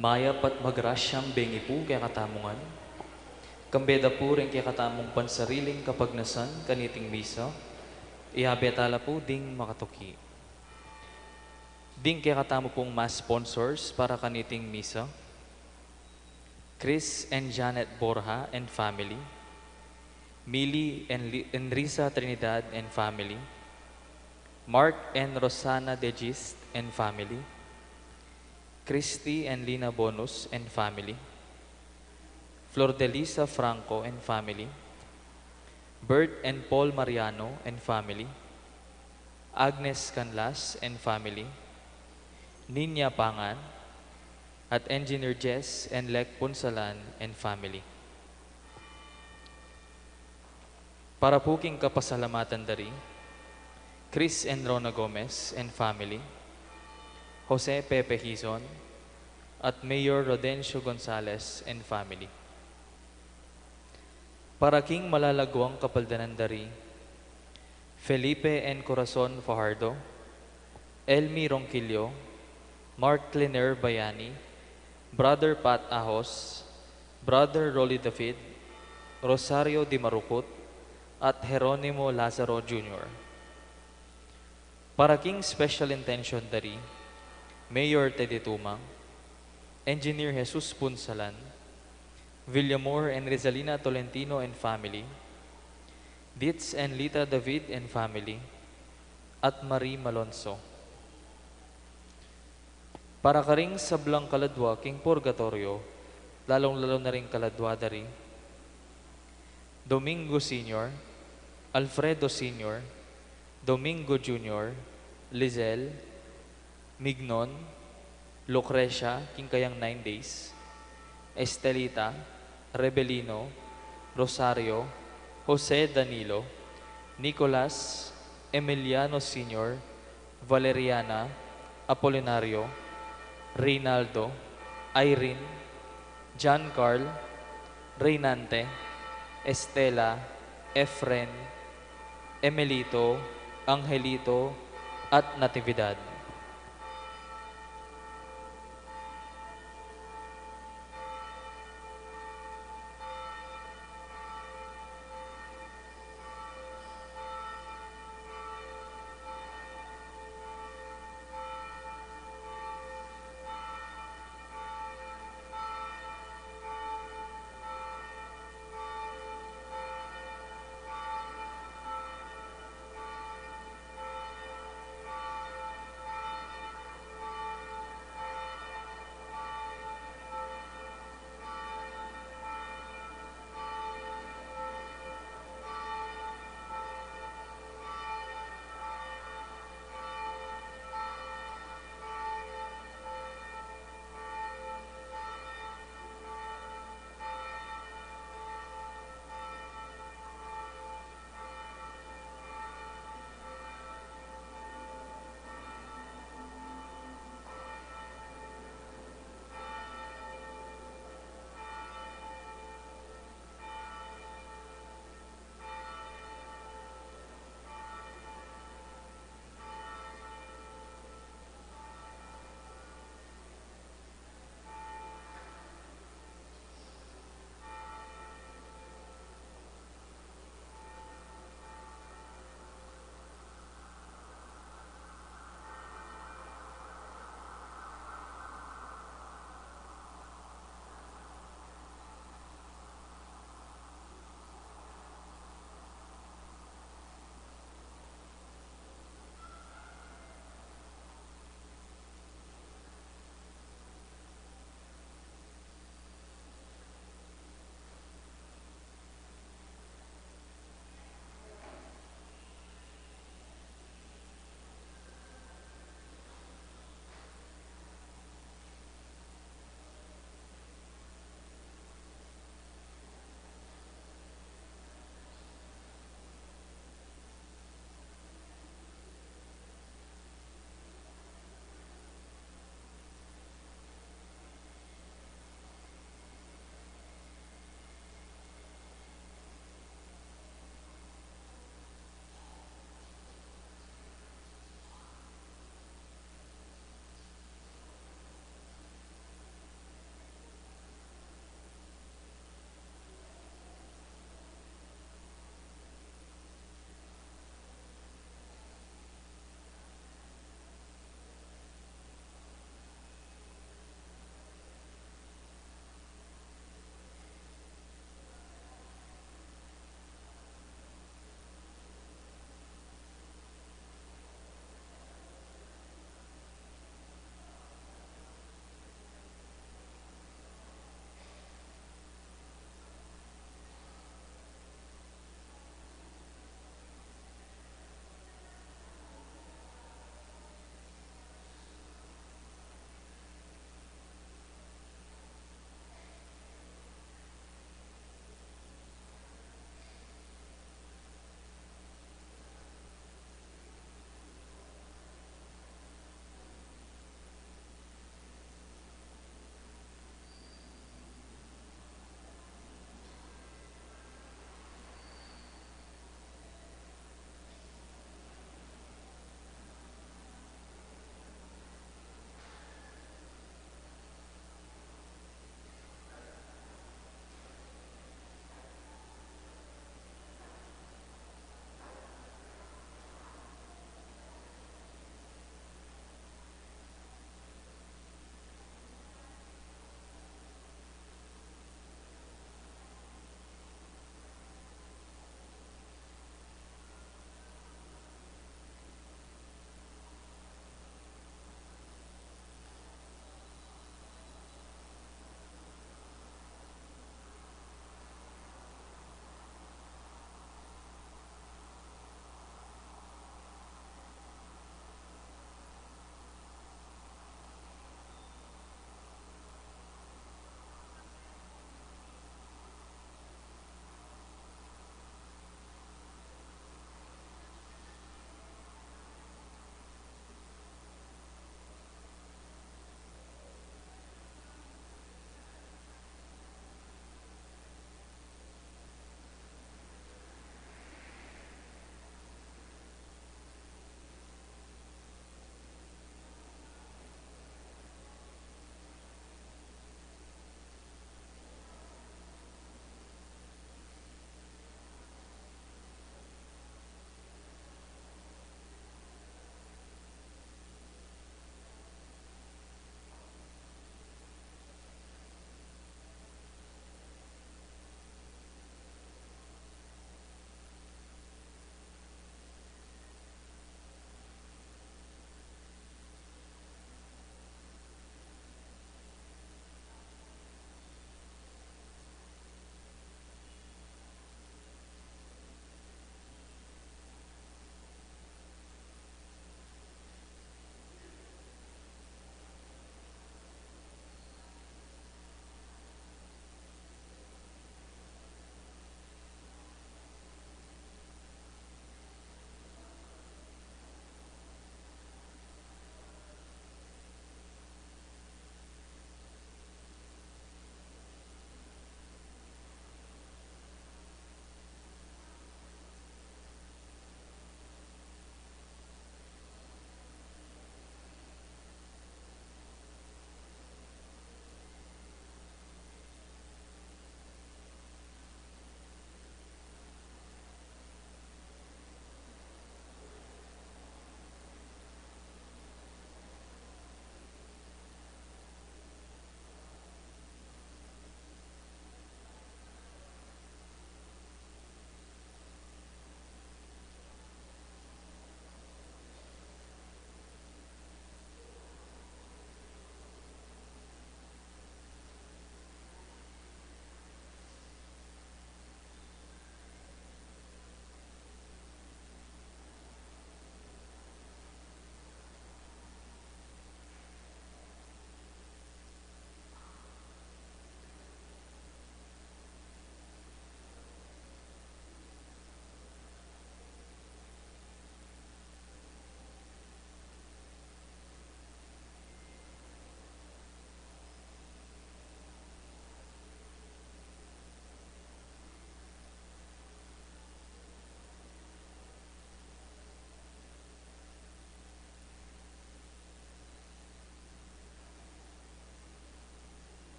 Maya pat magrasyam bengi po kaya katamungan. Kambeda po rin kaya katamong pansariling kapag nasan kaniting misa. Ihabetala po ding makatuki. Ding kaya katamo pong mas sponsors para kaniting misa. Chris and Janet Borja and family. Millie and Risa Trinidad and family. Mark and Rosana Degist and family. Christy and Lina Bonus and family. Flor de Lisa Franco and family. Bert and Paul Mariano and family. Agnes Canlas and family. Ninya Pangan at Engineer Jess and Lek Punsalan and family. Para puking kapasalamatan dari, Chris and Rona Gomez and family. Jose Pepe Hizon at Mayor Rodencio Gonzales and family. Para king malalagwang kapaldanan dari, Felipe and Corazon Fajardo, Elmi Ronquillo, Mark Cliner Bayani, Brother Pat Ahos, Brother Rolly David, Rosario Di Marukut, at Jeronimo Lazaro Jr. Para king special intention dari, Mayor Teddy Tumang, Engineer Jesus Punsalan, Villamor and Rizalina Tolentino and family, Ditz and Lita David and family, at Marie Malonzo. Para karing sablang kaladwa king purgatorio, lalong-lalo na ring kaladwa dari, Domingo Sr., Alfredo Sr., Domingo Jr., Lizelle, Mignon, Lucrecia, Kingkayang 9 Days, Estelita, Rebelino, Rosario, Jose Danilo, Nicolas, Emiliano Sr., Valeriana, Apolinario, Reynaldo, Irene, John Carl, Reynante, Estela, Efren, Emelito, Angelito, at Natividad.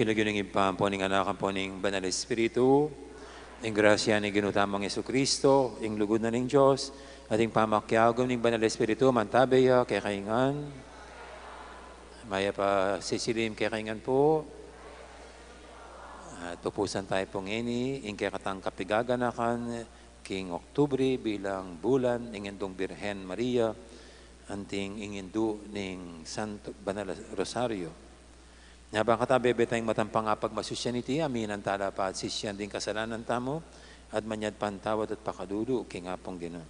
Kinaginingin pa po ning anak po ning Banal Espiritu, ing grasya ni ginutamang Yesu Kristo, ing lugod na ning Diyos, ating pamakyagom ning Banal Espiritu, mantabaya, kay kaingan. Maya pa sisilim kay kaingan po. At pupusan tayo pong ini, ing kay katang kapigaganakan, king Oktubre bilang bulan, ing indong Birhen Maria, anting ingindu ning Santo Banal Rosario. Nga bang katabi tayong matampang apag masusyaniti, amin ang tala pa at sisyan din kasalanan tamo, at manyad pantawad at pakadudu, king apong Ginoo.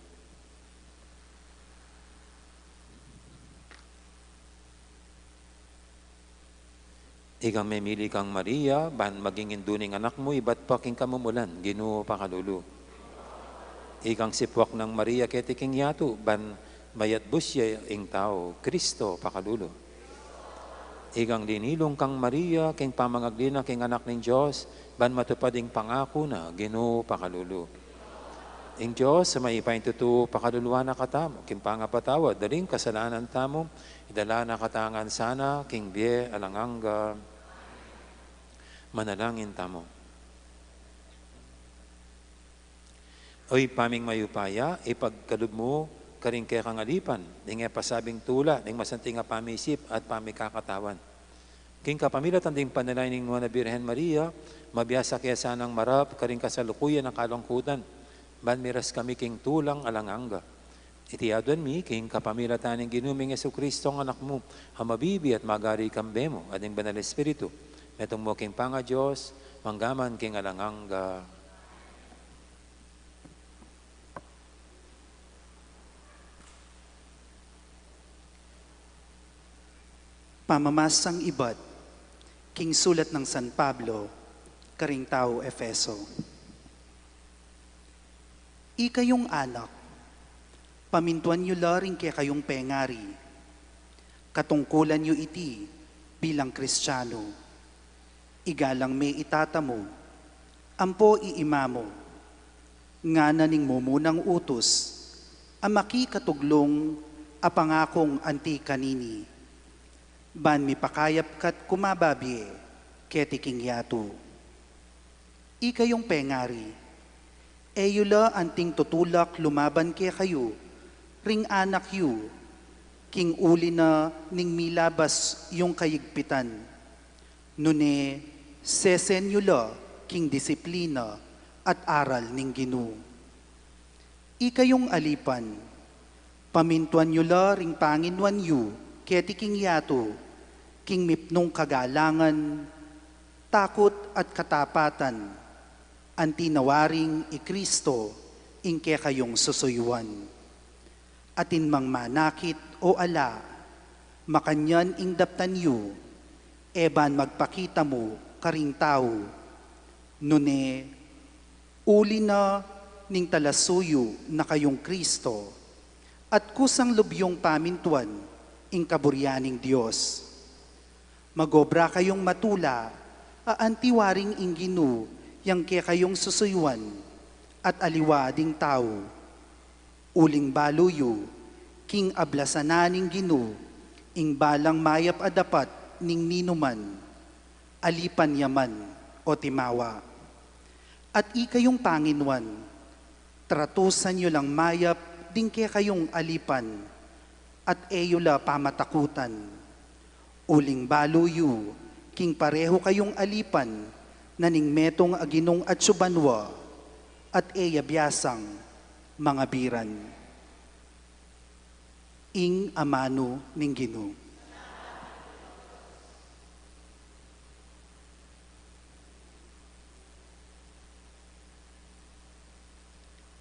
Ikang memili kang Maria, ban maging induning anak mo, iba't pa king kamumulan, Ginoo pakalulu. Ikang sipwak ng Maria ketiking yato, ban mayat busya ing tao, Kristo pakalulu. Igang dinilong kang Maria, king pamangaglina, king anak ng Diyos, ban matupad ing pangako na, Ginoo pakalulu. Ing Diyos, sa maipain tutu, pakaluluwa na katamo, king pangapatawad, daling kasalanan tamo, idala na katangan sana, king biye alanganga, manalangin tamo. Oy, paming mayupaya, ipagkalub mo, karing kaya kang alipan, ning pasabing tula, ning masanting nga pamisip at pamikakatawan. King kapamilat ang ding panalay ning Nuana Birhen Maria, mabiyasa kaya sanang marap, karing kasalukuyan ng kalungkutan, ban miras kami king tulang alanganga. Itiyaduan mi, king kapamilatan ng ginuming Yesu Kristo ang anak mo, hamabibi at magari kambe mo, ading Banal Espiritu, metong mo king panga Diyos, manggaman king alanganga. Pamamasang ibat, king sulat ng San Pablo, karing tao Efeso. Ikayong anak, pamintuan nyo laring kaya kayong pengari, katungkulan nyo iti bilang Kristiyano, igalang may itatamo, ampo iimamo, nga naning mumunang utos, amaki katuglong apangakong anti kanini, ban mi pakayap kat kumababi, ketiking yato. Ikayong pengari, eyula anting tutulak lumaban kaya kayo, ring anak yu, king uli na ning milabas yung kayigpitan. Nune, sesen yula, king disiplina, at aral ning Ginoo. Ikayong alipan, pamintuan yula ring panginwan yu, ketiking yato, king mipnong kagalangan, takot at katapatan, antinawaring ikristo, ingke kayong susuyuan. Atin mang manakit o ala, makanyan ing daptan yu, eban magpakita mo karing tao, nune, Uli na ning talasuyo na kayong Kristo, at kusang lubyong pamintuan, ing kaburyaning Diyos. Magobra kayong matula, aantiwaring ingginu, yang kaya kayong susuywan, at aliwading tao. Uling baluyo, king ablasananing ginu, ing balang mayap adapat ning ninuman, alipan yaman o timawa. At ikayong Panginuan, tratusan nyo lang mayap ding kaya kayong alipan, at eyola pamatakutan. Uling baluyo, king pareho kayong alipan, naning metong aginong at subanwa, at eya biyasang mga biran. Ing amano ning Ginoo.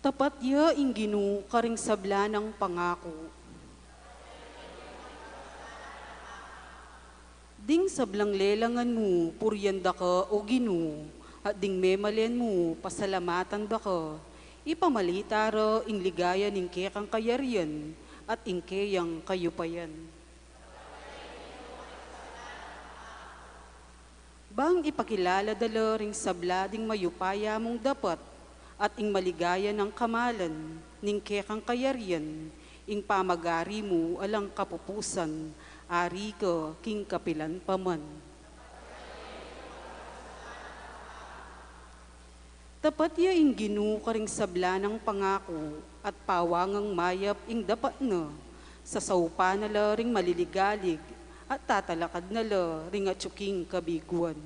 Tapat ya ing Ginoo karing sabla ng pangako. Ding sablang lelangan mo, puryanda ka o Ginoo, at ding memalen mo, pasalamatan da ka. Ipamalitara ing ligaya ning kekang kayarian, at ing keyang kayupayan. Bang ipakilala dala ring sabla ding mayupaya mong dapat, at ing maligaya ng kamalan, ning kekang kayarian, ing pamagari mo alang kapupusan, ari ka king kapilan paman. Tapat ya ing Ginoo karing sabla ng pangako, at pawangang mayap ing dapat na, sa saupa na la ring maliligalig, at tatalakad na la ring atsuking kabiguan.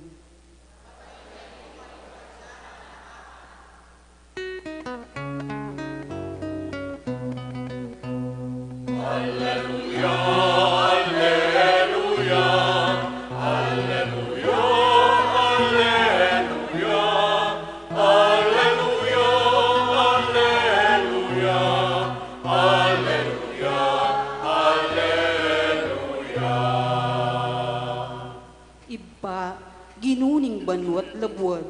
Iba, ginuning banwat labuan,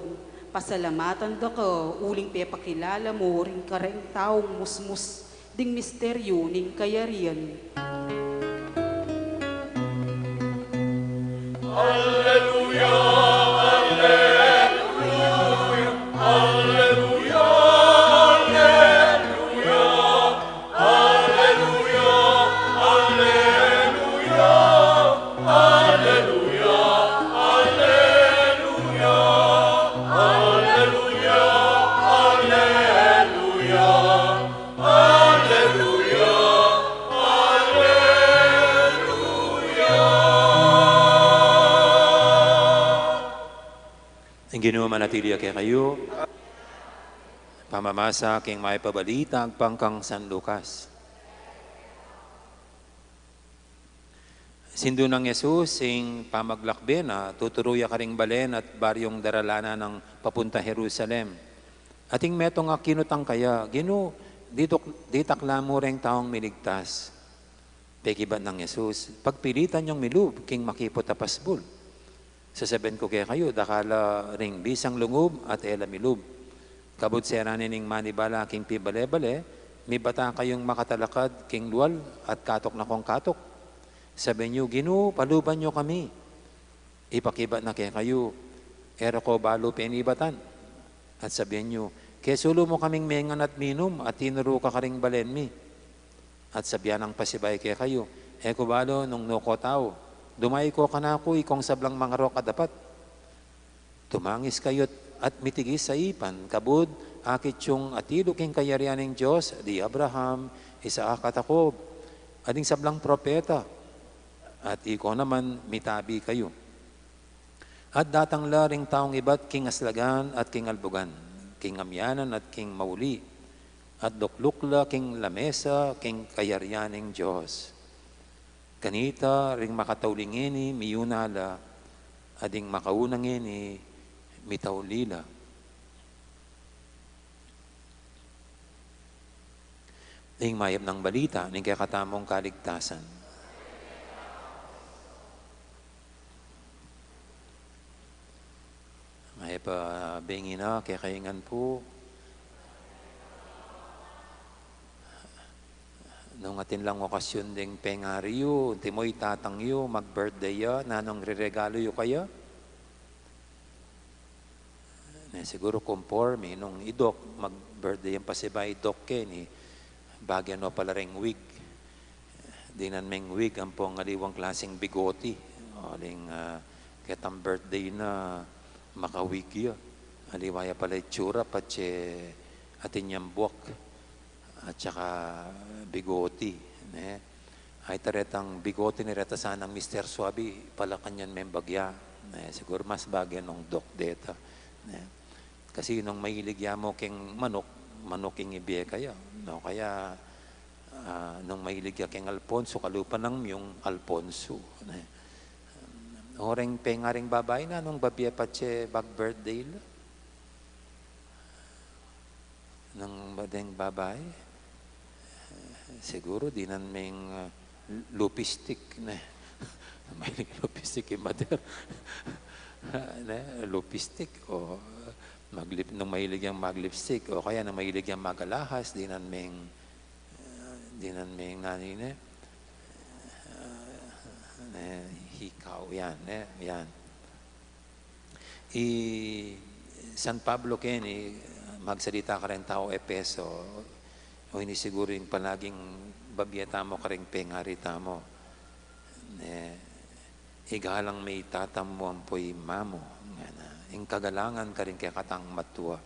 pasalamatan da ka, uling pepakilala mo ring kareng taong musmus, ding misteryo ning kayarian. Ang Ginoo manatili kay kayo, pamamasa king may pabalita ang pangkang San Lucas. Sindo ng Yesus sing pamaglakbe na tuturuya karing balen at baryong daralana ng papunta Jerusalem. Ating metong kinutang kaya, Ginoo, ditakla mo ring taong miligtas. Pekibat ng Yesus, pagpilitan yung milub, king makipot apasbul. Sasabihin ko kaya kayo, dakala ring bisang lungub at ela milub. Kabut seranin ning manibala king pibale-bale, may bata kayong makatalakad king luwal at katok na kong katok. Sabihin nyo, Ginoo, paluban nyo kami. Ipakibat na kaya kayo, ero ko balo penibatan. At sabihin nyo, kesulo mo kaming mengan at minum at tinuro ka karing balen mi. At sabihan ang pasibay kaya kayo, eko balo nung noko tao. Dumay ko kanako ikong sablang mga roka dapat. Tumangis kayo't at mitigis sa ipan, kabud, akit yung atilo king kayarian ng Diyos, di Abraham, Isaac at Jacob, ading sablang propeta, at iko naman mitabi kayo. At datang laring taong ibat king aslagan at king albugan, king amyanan at king mauli, at duklukla king lamesa, king kayarian ng Diyos. Kanita ring makataulingini miyunala, ading makaunangini mitaulila. Ning mayap ng balita, ning kakatamong kaligtasan. May pa bengi na, kaya kaingan po, nung atin lang okasyon ding pengariyo, timoy tatang yu, mag-birthday ya, nanong re-regalo yu kaya? Siguro conforme, nung idok, mag-birthday yung pasibay, idok ni bagyan no pala ring wig. Dinan meng wig, ang pong aliwang klaseng bigoti. Aling ketang birthday na makawig ya. Aliwaya pala itsura, patse atin yung buwak. At saka bigoti. Ay taretang bigoti ni reta sanang Mr. Suabi, pala kanyan may bagya. Siguro mas bagyan ng dok deta. Kasi nung mahilig mo keng manok king ibiye kaya. No, kaya nung mahilig keng Alfonso, kalupa ng yung Alfonso. Oreng pengaring babae na nung babiya patse bag birthday la. Nung badeng babae. Siguro di nan meng lupistik na may lupistik yung mother lupistik o nung mahilig yung maglipstick o kaya nung mahilig yung magalahas di nan meng nani hikaw yan yan San Pablo Kenny magsalita ka rin tao Epeso o hindi siguro yung palaging babiyata mo ka rin pengarita mo. Igalang may tatam mo ang po'y mamo. Yung kagalangan ka rin kaya katang matua.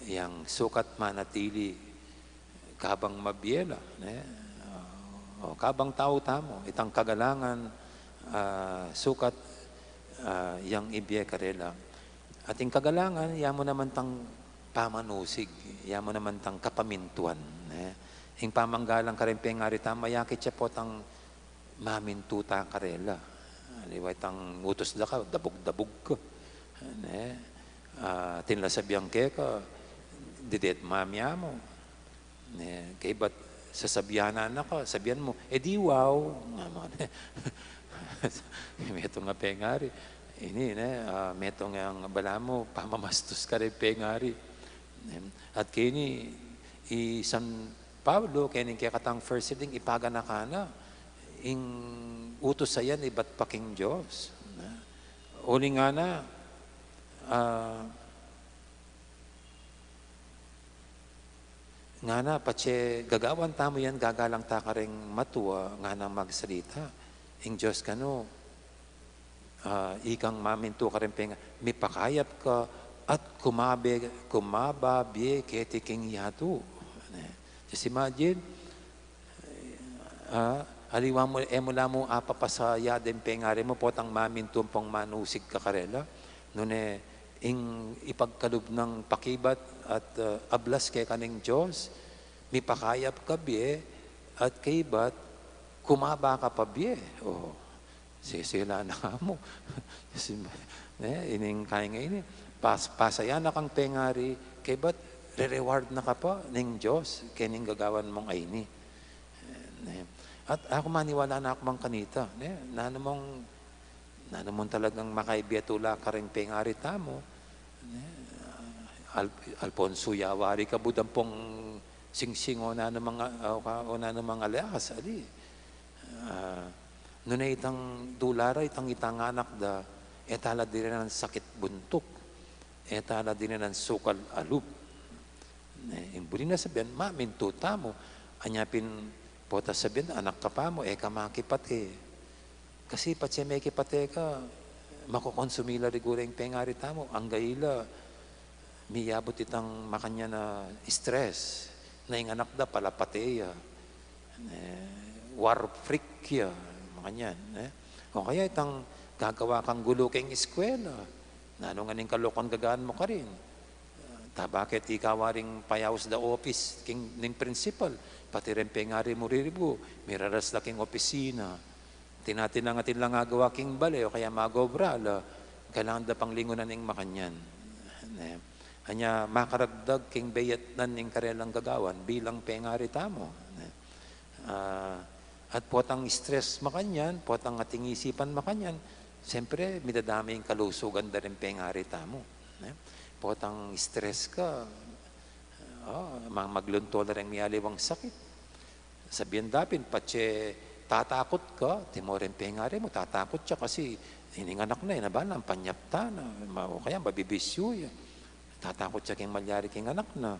Yang sukat manatili kabang mabiyela. O kabang tao tamo. Itang kagalangan sukat yang ibiye karela. At yung kagalangan, yamo naman tang pamanusig, yamo naman tang kapamintuan. Yung pamanggalang ka rin pengarita, mayakit siya po tang mamintuta karela. Aliway tang utos da ka, dabog-dabog ka. Tinlasabiyang ke ka, didet mamya mo. Kaya ba't sasabihanan na ka, sabihan mo, di wow. Meto nga pengari. Ini, meto nga ang bala mo, pamamastos ka rin pengari. At kini San Pablo kaya katang first sitting ipagana ka na ing utos sa yan iba't paking Diyos uli nga na nga na patse gagawan tamo yan gagalang ta ka ring matua nga na magsalita ing Diyos kano ikang maminto ka rin penga may pakayap ka at kumababi ketiking yato. Just imagine, aliwa mo, mula mo apapasaya din pengari mo, potang mamintum pong manusig ka karela. Nune, ipagkalub ng pakibat at ablas kay kaning Diyos, may pakayap ka biye, at kaibat, kumaba ka pa biye. Oh, sisila na mo. Ining kaya ngayon pasaya na kang pengari, kay ba't re-reward na ka pa ng Diyos, kaya ning gagawan mong ayni. At ako maniwala na ako mang kanita, na namang talagang makaibiyatula ka rin pengari tamo, Alfonso Yawari ka budang pong singsing o na ng mga alahas, ali. Nuna itang dulara, itang anak da, etala din ng sakit buntok. Etala din ng sukal alub. Imbuli na sabihan, maminto tamo. Anyapin po ta sabihan, anak ka pa mo, kamakipate. Kasi patse may kipate ka, makukonsumila rigura yung pengari tamo. Ang gaila, miyabot itang makanya na stress. Na yung anak da palapateya. War freak ya. Makanyan. O kaya itang gagawa kang gulo keng eskwela. Nano nga ning kalokon gagaan mo ka rin. Bakit ikaw ring payaws da office ning principal, pati rin pengari mo riribo, miraras la king opisina. Tinatin lang atin lang agawa king bale, o kaya magobra, kailangan da pang lingunan ning makanyan. Anya makaragdag king bayat nan ning karelang gagawan, bilang pengari tamo. At potang stress makanyan, potang ating isipan makanyan, siyempre, midadami yung kalusugan da rin pengari tamo. Potang stress ka, maglunto na rin miyaliwang sakit. Sabihan dapin, patse tatakot ka, timoren pengari mo, tatakot siya kasi hininganak na, nabalang, panyapta na, o kaya mabibisyo yan. Tatakot siya keng malyari keng anak na.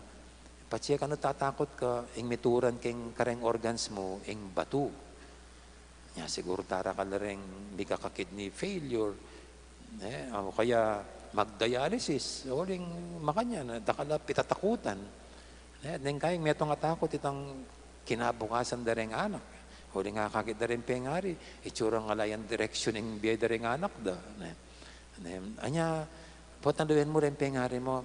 Patse ka no tatakot ka, ing mituran keng kareng organs mo, ing batu. Ya, siguro tara ka na rin, hindi ka kidney failure. O kaya magdialysis, o ring makanya, na dakala pitatakutan. Then kayang metong atakot itang kinabukasan da rin anak. O ring kakakit da rin pengari, itsurang alayan direksyon ng biya da rin anak da. Anya, potanduin mo rin pengari mo,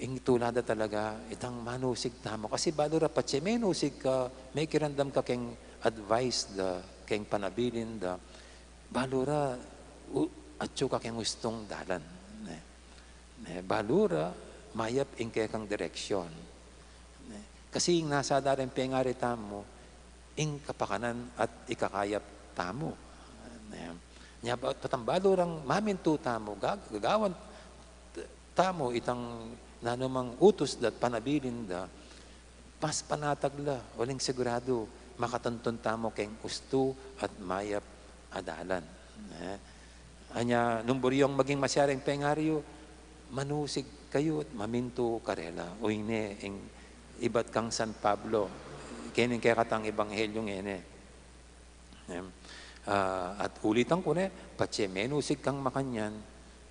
ing tulada talaga, itang manusig tamo. Kasi balo ra patse, may nusig ka, may kirandam ka keng advice da, keng panabilin da, balo ra, atyo ka keng gustong dalan. Balo ra, mayap ing kaya kang direksyon. Kasi ing nasa darin pengari tamo, ing kapakanan at ikakayap tamo. Nya patambalo rang maminto tamo, gagawan tamo itang nanumang utos dat panabilin da, pas panatagla, waling sigurado, makatuntun tamo keng gusto at mayap adalan. Anya, nung buryong maging masyareng pengaryo, manusig kayo at maminto karela. O ine, ibat kang San Pablo, kinin kaya katang ebanghelyong ene. At ulitan ko ne, patse menusig kang makanyan,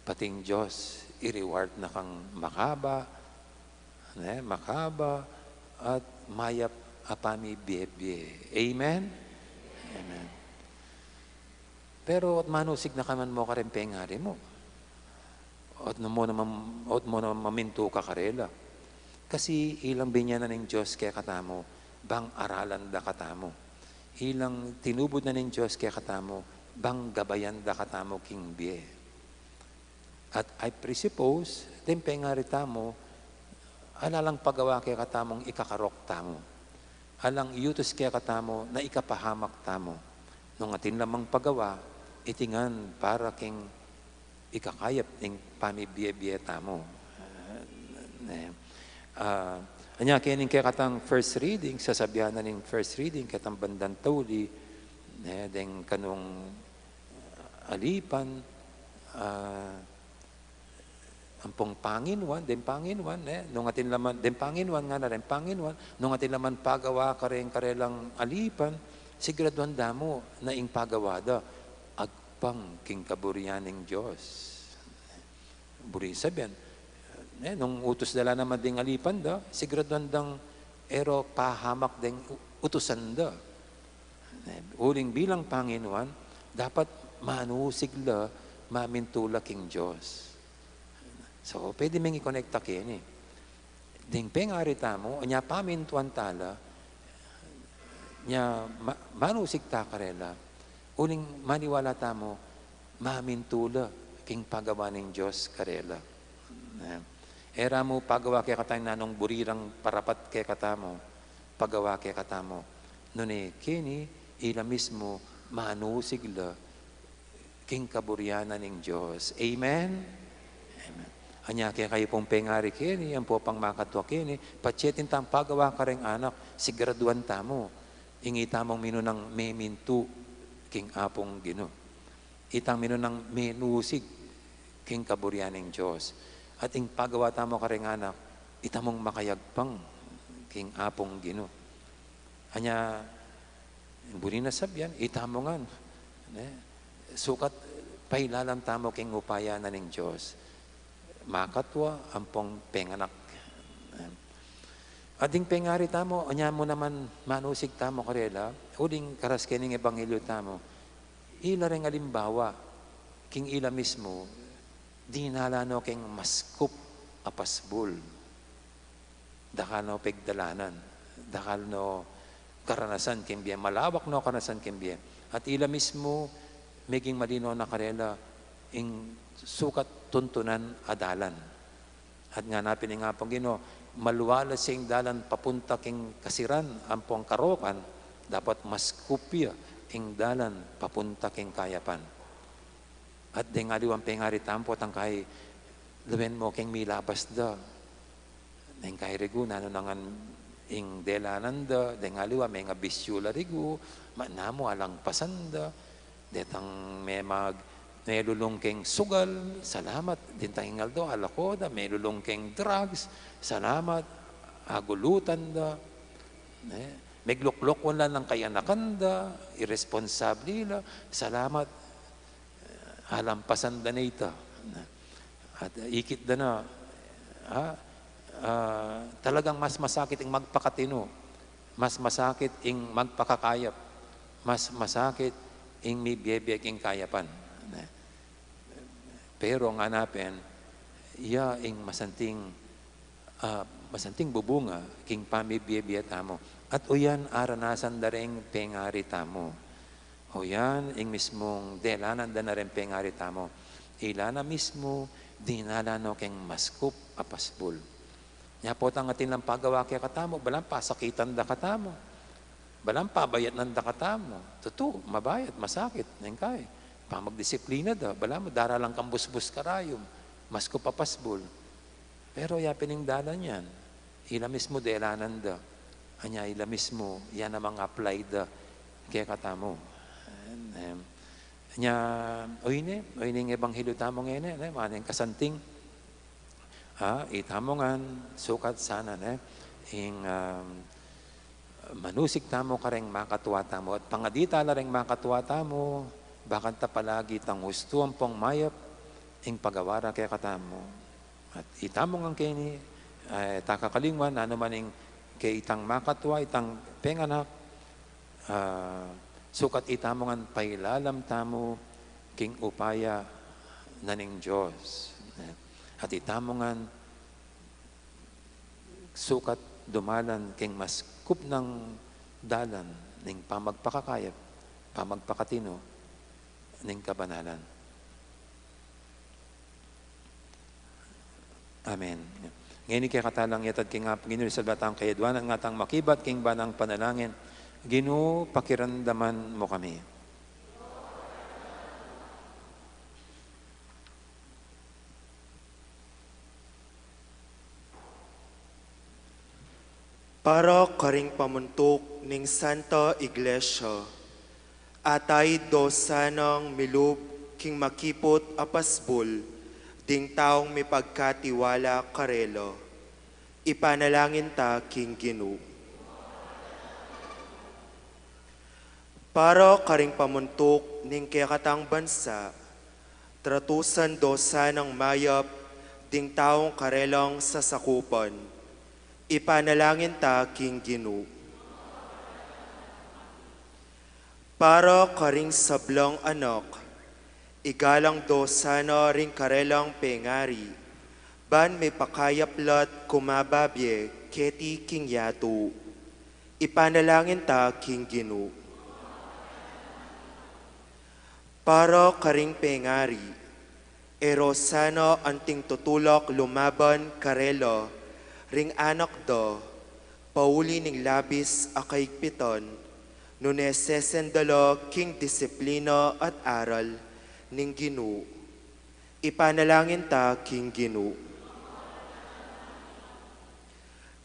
pating Diyos, i-reward na kang makaba, makaba, at mayap apami biye-biye. Amen? Amen. Pero at manusig na kaman mo ka rin pengari mo. At mo na maminto ka karela. Kasi ilang binyanan ng Diyos kaya katamo, bang aralan da katamo. Ilang tinubod na ng Diyos kaya katamo, bang gabayan da katamo king biye. At I presuppose, tempengari tamo, alalang pagawa kaya katamong ikakarok tamo. Alang iutos kaya katamo na ikapahamak tamo. Nung atin lamang pagawa, itingan para king ikakayap ng pamibiye-biye tamo. Anya kinin kaya katang first reading, sasabihan na ng first reading, katang bandang tawli, deng kanong alipan, ampong Panginwan, den Panginwan, nung atin laman, den Panginwan nga na rin, Panginwan, nung atin laman pagawa ka rin karelang alipan, siguraduhan damo na ing pagawada, agpang king kaburianing Diyos. Buri sabihan, nung utos dala naman ding alipan da, siguraduhan dang ero pahamak ding utusan da. Uling bilang Panginwan, dapat manusigla, mamintula king Diyos. So, pwede mong i-connecta kini. Ding pengari tamo, anya pamintuan tala, nya manusig ta karela, uling maniwala tamo, mamintula king pagawa ng Diyos karela. Era mo pagawa kaya katang nanong burirang parapat kaya katamo, pagawa kaya katamo. Nuni, kini, ila mismo, manusigla king kaburyanan ng Diyos. Amen? Amen. Anya kaya kayo pong pengari kini, yan po pang makatwa kini, patsetin tang pagawa ka rin anak, siguraduan tamo, ingi tamong minunang memintu, king apong Gino. Itang minunang menusig, king kaburyaning Diyos. At ing pagawa tamo ka rin anak, itamong makayagpang, king apong Gino. Anya, buri na sabyan, itamongan, sukat pailalam tamo king upaya na ng Diyos. Makatwa, ampong penganak. Ading pengari tamo, anya mo naman manusig tamo karela, uling karas kening ebanghelyo tamo, ila ring alimbawa, king ila mismo, dinalano king maskup apasbul, dakal no pegdalanan, dakal no karanasan kimbiya, malawak no karanasan kimbiya, at ila mismo, maging malino na karela, ing sukat tuntunan adalan. At nga napin nga pong Gino, maluwala siyang dalan papunta king kasiran, ampong karokan, dapat mas kupya ing dalan papunta king kayapan. At di nga liwang pengari tampot ang kay luwen mo king milabas da. Neng kay regu, nano nangan ing delananda, dengaliwa may nga bisyula rigu, manamo alang pasanda, detang may lulungkeng sugal, salamat, dintahingal do, alakoda, may lulungkeng drugs, salamat, agulutan da, may gluklok wala ng kayanakan da, irresponsable la, salamat, alampasan da na ita. At ikit da na, talagang mas masakit ang magpakatino, mas masakit ang magpakakayap, mas masakit ang may biyebiyag ang kayapan. Pero ang hanapin, iya ang masanting bubunga king pamibiyebiyat tamo. At uyan aranasan da rin pengari tamo. Uyan ang mismong delanan da na rin pengari tamo. Ilana mismo, dinala no keng maskup apasbul. Nya po tang atin lang pagawa kaya katamo, balang pasakitan da katamo. Balang pabayat nan da katamo. Totoo, mabayat, masakit, nengkay. Pamagdisiplina da, balang dara lang kang busbus karayom, maskup apasbul. Pero yapin ang dala niyan, ila mismo delanan da. Anya ila mismo, yan namang apply da kaya katamo. Nya, oyne ng ebanghelyo tamo ngayon, maning kasanting, itamongan, sukat sana, ing manusik tamo kareng makatuwa tamo, at pangadita la reng makatuwa tamo, bakan ta palagi tang husto ang pong mayap, ing pagawara kaya katamo. At itamongan kayo ni, takakalingwan, ano maning kay itang makatuwa, itang penganak, sukat itamongan pailalam tamo king upaya naning Diyos. At itamongan sukat dumalan king maskup ng dalan ning pamagpakakayap, pamagpakatino ning kabanalan. Amen. Ngayon kaya katalang yatad king Panginoon sa batang kayadwanan nga tang makibat king banang panalangin. Ginoo, pakiramdaman mo kami. Para karing pamuntok ning Santa Iglesia, atay dosanang milub king makipot apasbul, ding taong may pagkatiwala karelo. Ipanalangin ta king Ginoo. Para karing pamuntok ning kayakatang bansa, tratusan dosa ng mayap, ding taong karelang sasakupan. Ipanalangin ta king Ginoo. Para karing sablang anak, igalang dosa na ring karelang pengari, ban may pakayaplat kumababye keti king yato. Ipanalangin ta king Ginoo. Para karing pengari, erosano anting tutulok lumaban karelo, ring anak do, pauli ning labis akaigpiton, nunesesendalo king disiplina at aral, ning Ginoo. Ipanalangin ta king Ginoo.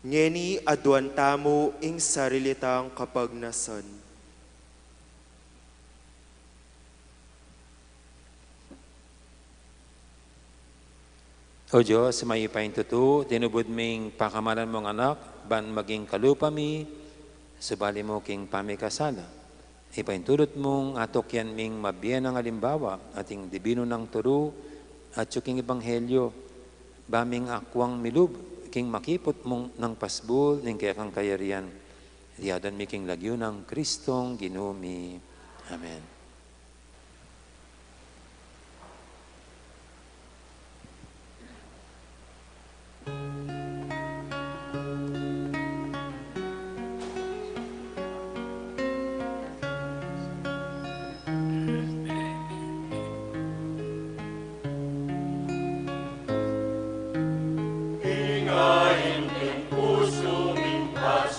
Ngeni aduan tamo ing sarilitang kapagnasan. O Diyos, may ipaintutu, tinubod ming pakamalan mong anak, ban maging kalupami, subali mo king pamikasala. Ipaintulot mong atok yan ming mabiyan ng alimbawa, ating dibino ng turu, at yung ebanghelyo, baming akwang milub, king makipot mong ng pasbul, ning kaya kang kayarian. Diyadan mi king lagyo ng Kristong Ginumi. Amen.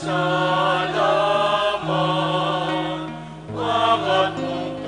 Salamat, pangat mong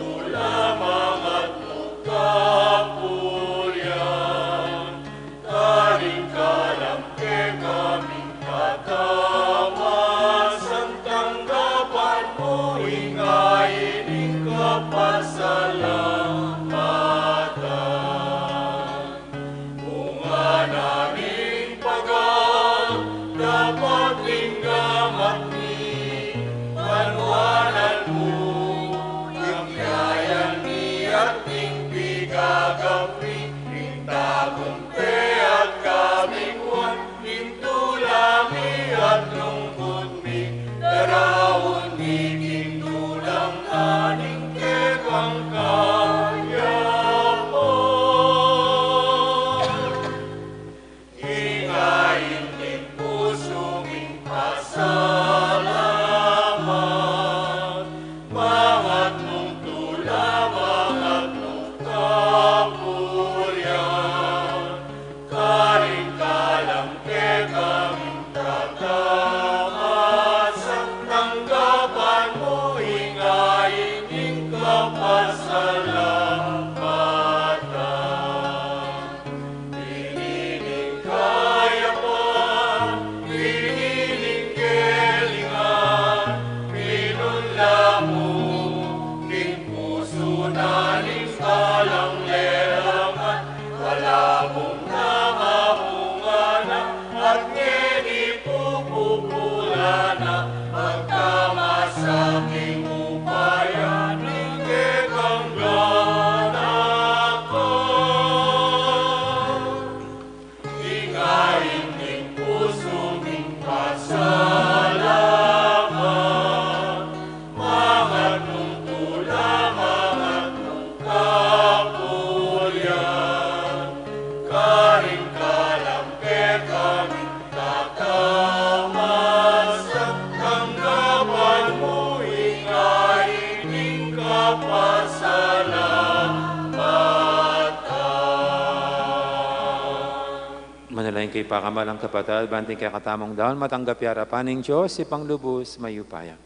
kay pakamalang kapatid, banting kay katamong daon, matanggap yara paning Diyos, ipang lubos, mayupaya.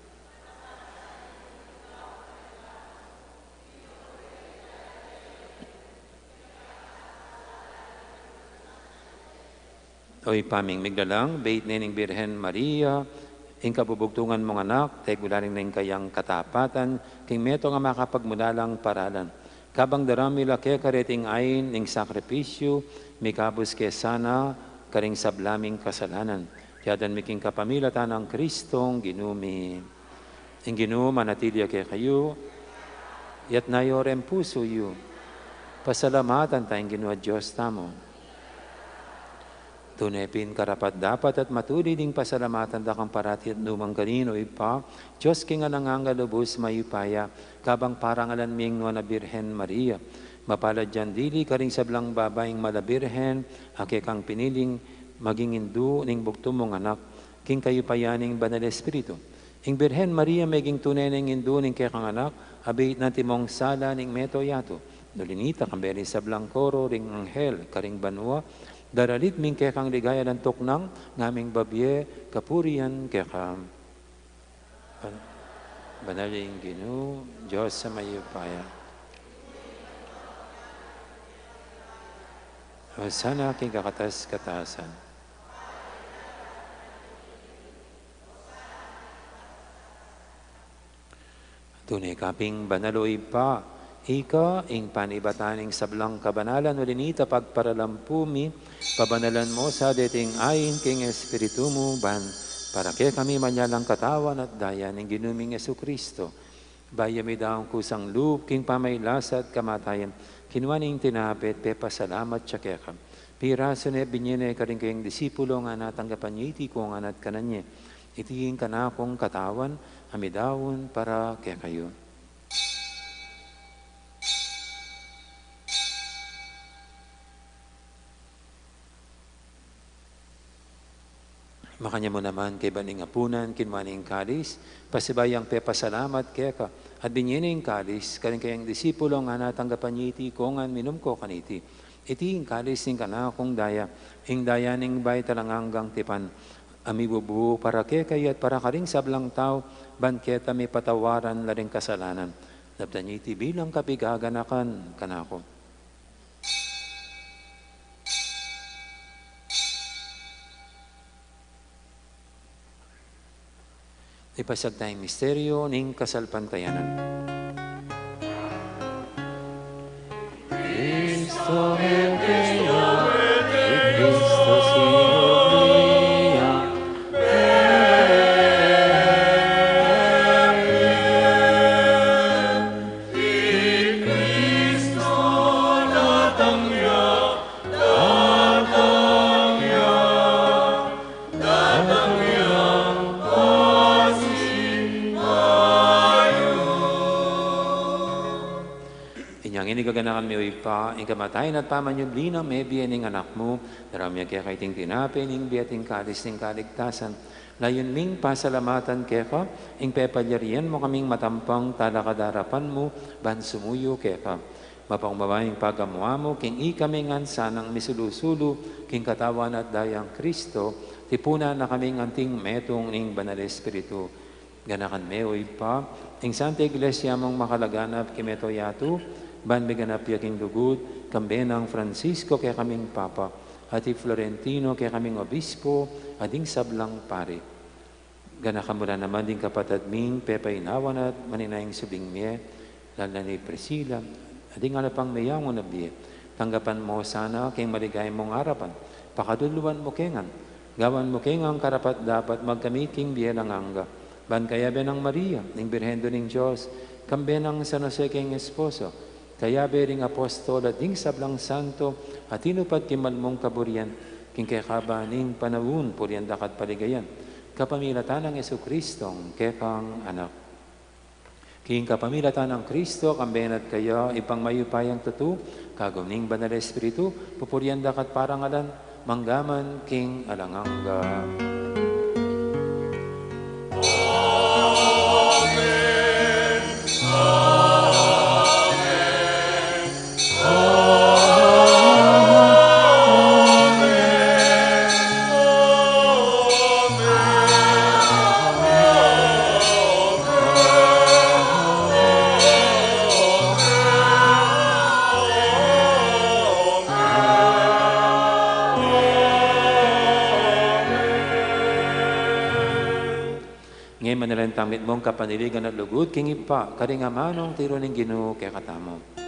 Oy paming migdalang, bait nening Birhen Maria, ing kabubugtungan mong anak, tegularing ning kayang katapatan, king meto nga makapagmudalang paralan. Kabang darami laki kareting ayin ning sakripisyo, mikabus ke sana, karing sablaming kasalanan. Yadan miking kapamilatan ang Kristong ginumi. Ing ginuma manatilya ke kayo, yat nayorem puso yu. Pasalamatan tayong ginua Diyos tamo. Tunepin karapat dapat at matuli ding pasalamatan da kang parati at numang kanino ipa. Diyos king ananganga lubos mayupaya, kabang parangalan ming na Birhen Maria. Mapalad dyan dili karing sablang babaeng malabirhen, ake kang piniling maging indu ning bugto mong anak, king kayupayaning banal espiritu. Ing Birhen Maria meging tunay ning indu ning kekang anak, abit na timong sala ning meto yato. Nulinita kamberi sablang koro ring anghel karing banwa, daralit ming kekang ligaya ng tuknang, ngaming babye, kapurian kekang. Banaling Ginoo, Diyos sa mayupaya. Sana aking kakatas-katasan. Tunay kaping banaloy pa, ika, ing panibataning sablang kabanalan ulinita pagparalampumi, pabanalan mo sa dating ayin king espiritu mo, ban, para kaya kami manyalang katawan at daya ng ginuming Jesucristo. Bayami daong kusang loob, king pamaylasat kamatayan, kinuaning tinapit, pepasalamat siya kaya kam. Piraso ne binyene ka rin kayong disipulo nga natanggapan niyo, iti ko nga nat kananye. Itiin ka na akong katawan, amidawon para kaya kayo. Makanya mo naman kay baning apunan, kinmaning kalis, pasibayang pepasalamat kaya ka, at binyening kalis, kaling kayang disipulo nga natanggapan niyo iti ko nga minum ko kaniti. Iti ing kalis ning kana kong daya, ing daya ning bay talanganggang tipan, amibubu para kaya kayo at para karing sablang tao, ban keta may patawaran laring kasalanan. Labda niyo iti bilang kapigaganakan kanako. Ipasag tayong misteryo ning kasalpantayanan. Cristo Evangelio, Cristo Siglia, Cristo datangnya, Inyang inigaganakan mi pa, ing kamatayin at pamanyubli na may biyaning anak mo, naramya kaya kaiting tinapi, ning biyating kalis ning kaligtasan. Layon ming pasalamatan kaya ka, ing pepalyarian mo kaming matampang talakadarapan mo, ban sumuyo kaya ka. Mapangbabaying pagamuha mo, king ikaming sanang misulusulu, king katawan at dayang Kristo, tipuna na kaming anting metong ning banal espiritu. Ganakan me pa, ing Santa Iglesia mong makalaganap kimeto yatu, ban biganap yaking lugod, kambenang Francisco kaya kaming Papa, ati Florentino kaya kaming Obispo, ading sablang pari. Ganakan mo na naman din kapatid ming pepainawan at maninayang subing miye, lala ni Priscilla, ading alapang mayang mo na biye. Tanggapan mo sana kayong maligay mong harapan, pakaduluan mo kengan, gawan mo kengang karapat dapat magkamiking biye lang angga. Ban kaya benang Maria, ning Birhendo ning Diyos, kambenang San Jose king esposo, kaya bering apostol at ding sablang santo, at inupat kimalmong kaburian, king kekaba ning panawun, purian dakat paligayan, kapamilatan ng Jesucristong kekang anak. King kapamilatan ng Kristo, kambenat kayo, ipang mayupayang tutu, kagumning banal espiritu, pupurian dakat parangalan, manggaman king alangangga. Ngayon manalang tamit mong kapaniligan at lugod, king ipa, karingamanong tiro ng Ginoo kay katamo.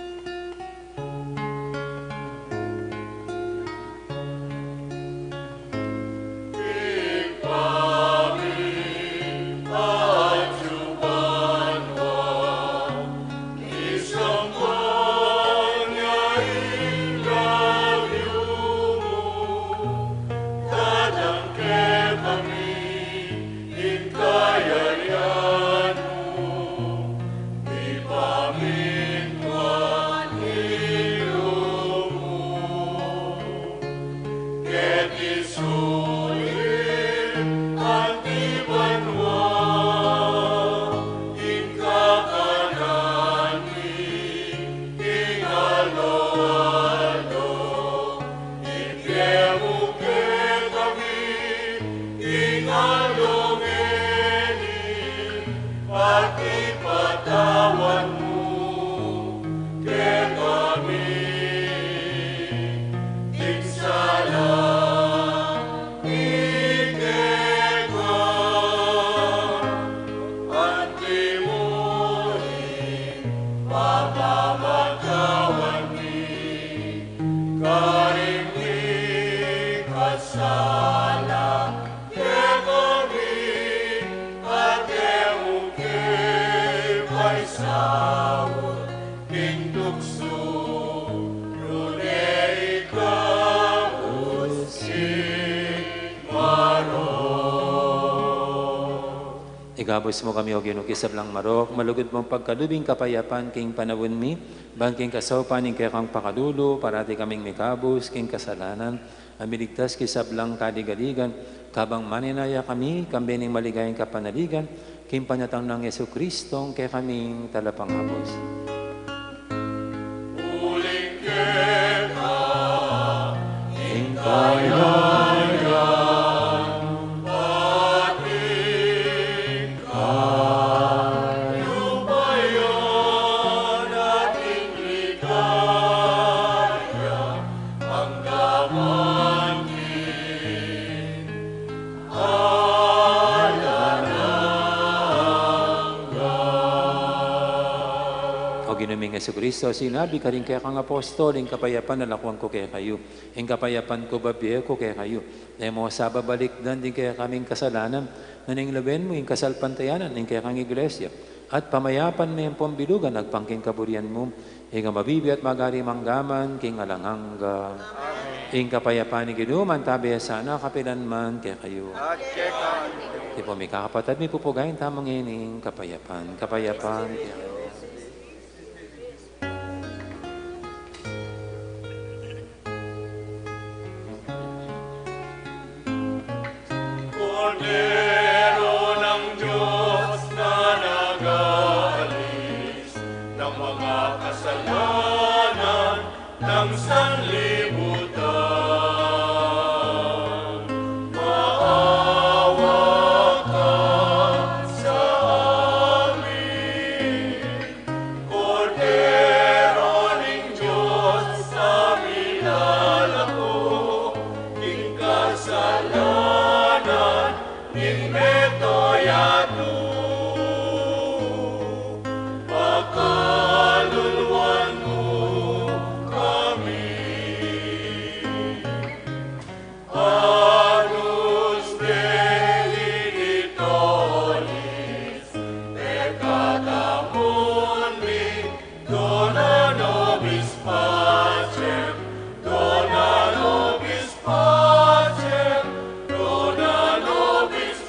Igabos mo kami o ginukisab lang marok, malugod mong pagkalubing kapayapan king panawin mi, bangking kasawpan ning kaya kang pakadulo, parati kaming mikabos king kasalanan, amiligtas kisab lang kadigaligan, kabang maninaya kami, kambening maligayang kapanaligan, king panyatang ng Yesu Kristong kaya kaming talapanghapos. Uling kita, Ginuming Yesu Kristo, sinabi ka rin kaya kang apostol, ang kapayapan na lakuan ko kaya kayo. Ang kapayapan ko babiye ko kaya kayo. Dahil mo sa babalik dan din kaya kaming kasalanan, naning laben mo yung kasalpantayanan, ang kaya kang iglesia. At pamayapan na yung pambilugan, nagpangking kaburian mo, ang mabibi at magari manggaman, king alangangga. Ang kapayapan ni Ginuman, tabi sana kapilan man kaya kayo. Di po may kakapatid, may pupugayin tamang ining kapayapan. Kapayapan kaya kayo. Kordero ng Diyos na nag-aalis ng mga kasalanan ng sanlibutan. Maawa ka sa amin, Kordero ng Diyos sa milalako, king kasalanan in metoyatu, pakaluluan mo kami. Anus Benedictoris, peccatamur mi, dona nobis pacem, dona nobis pacem, dona nobis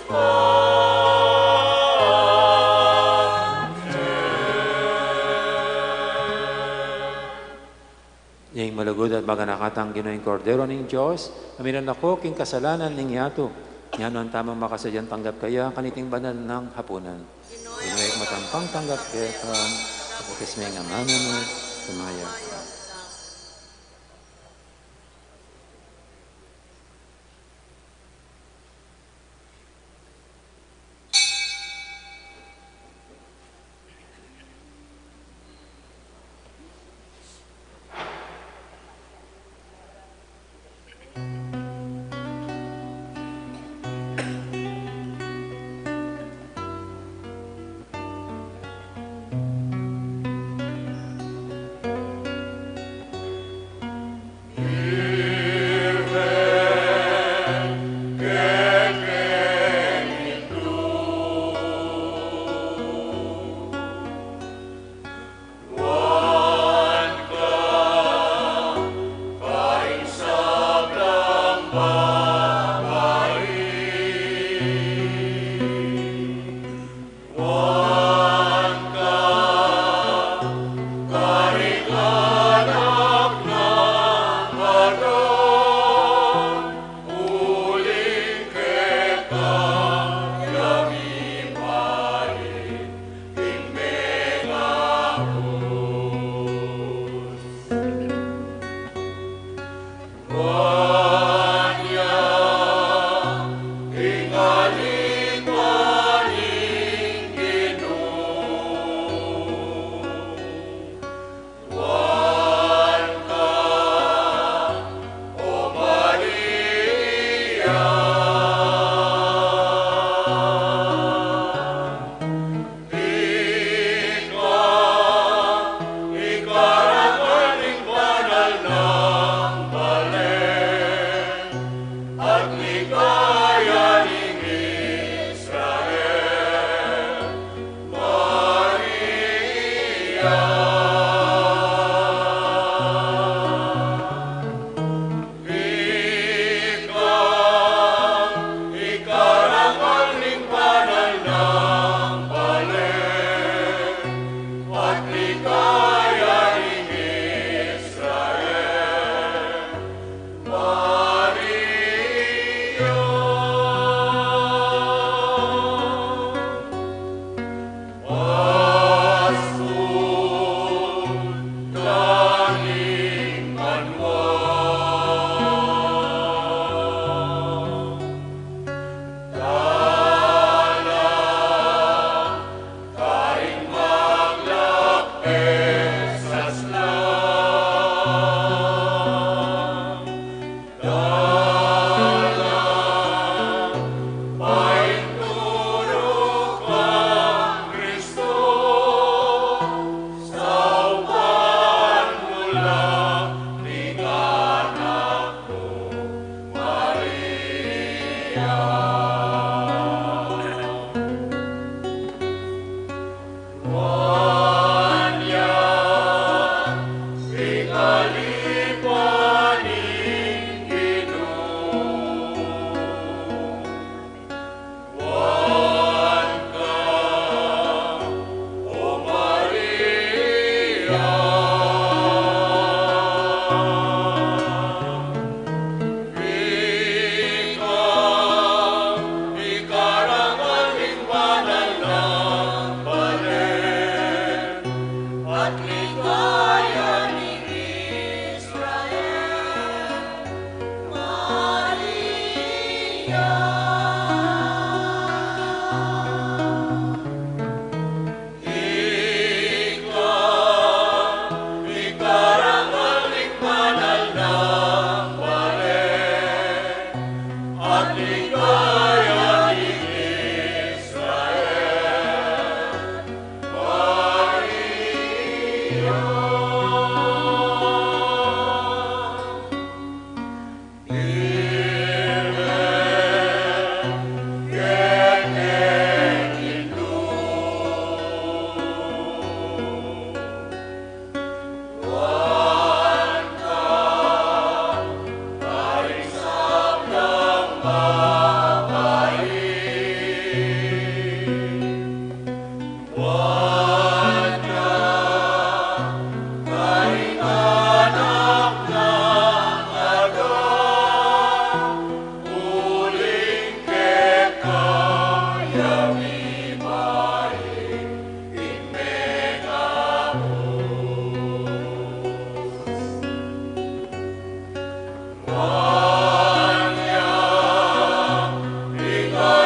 Yang malugod at maganakatang Ginoong Kordero ng Diyos, aminan ako king kasalanan ning yato. Yan ang tamang makasadyan tanggap kaya kaniting banal ng hapunan. Ginoong matampang tanggap kaya kan, kapagkas may ngamanan mo, sumaya.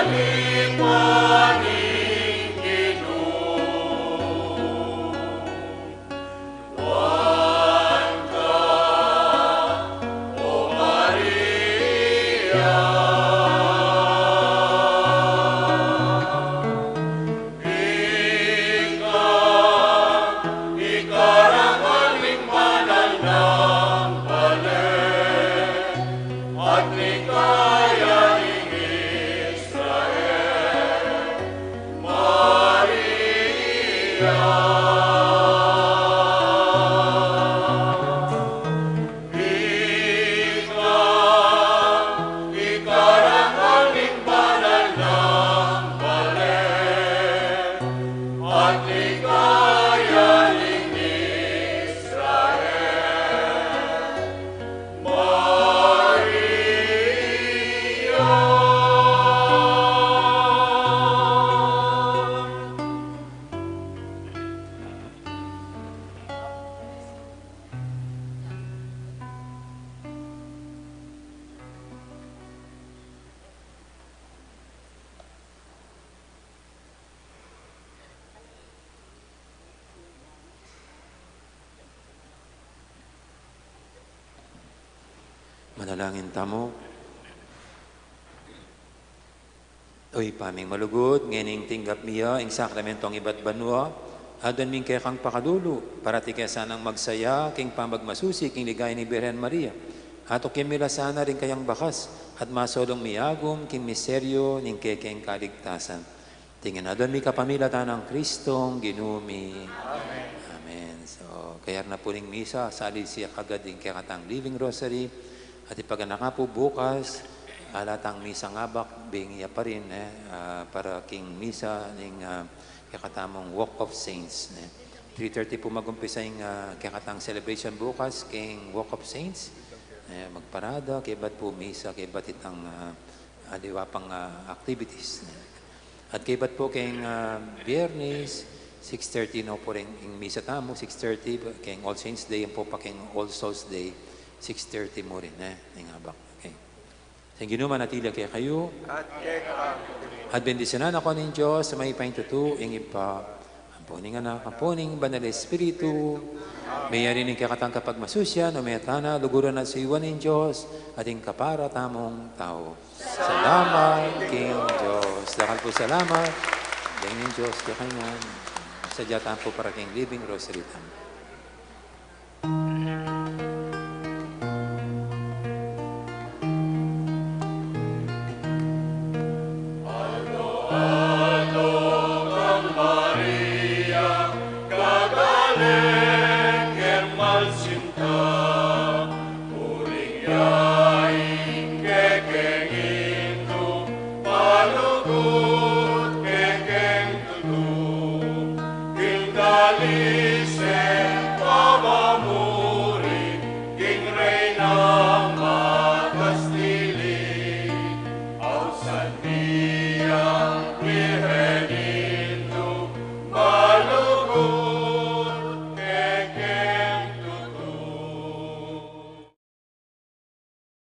alipaning Ginoo. Wan ka, O Maria, ikarangaling manal ng balik at ligaya ng Israel, Maria. Ikarangaling manal ng balik at ligaya ng Israel, Maria. Manalangin tamo. Oy, paming malugod, ngening tinggap miya, ing sakramentong iba't banwa, adan min kaya kang pakadulo, para ti kaya sanang magsaya, king pamagmasusi, king ligay ni Birhen Maria. Ato kimila sana rin kayang bakas, at masolong miyagom, king miseryo, ning kekeng kaligtasan. Tingin adon mi kapamila tanang Kristong ginumi. Amen. So, kaya na po ning misa, salid siya kagad ing kaya katang Living Rosary, at ipagana po bukas, alatang misa ngabak, bingiya pa rin, para king misa ning kakatamong Walk of Saints. 3:30 po mag-umpisa yung kakatang celebration bukas, king Walk of Saints. Magparada, kay ba't po misa, kay ba't itang adiwapang activities. At kay ba't po king Biyernes, 6:30 no po rin yung misa tamo, 6:30, king All Saints Day, yung po pa king All Souls Day, 6:30 mo rin, ng habak. Okay. Sa ginuman natila kaya kayo. At bendisyonan ako ng Diyos sa may paintutu, ing ipa, ampuning anak, ampuning banal Espiritu, may yarin ng kakatang kapag masusya, no may atana, luguran at siwan ng Diyos, ating kapara tamong tao. Salamat, King Diyos. Dakal po salamat. Dahil ng Diyos, kakanyan. Sadya po para King Living Rosary Tam.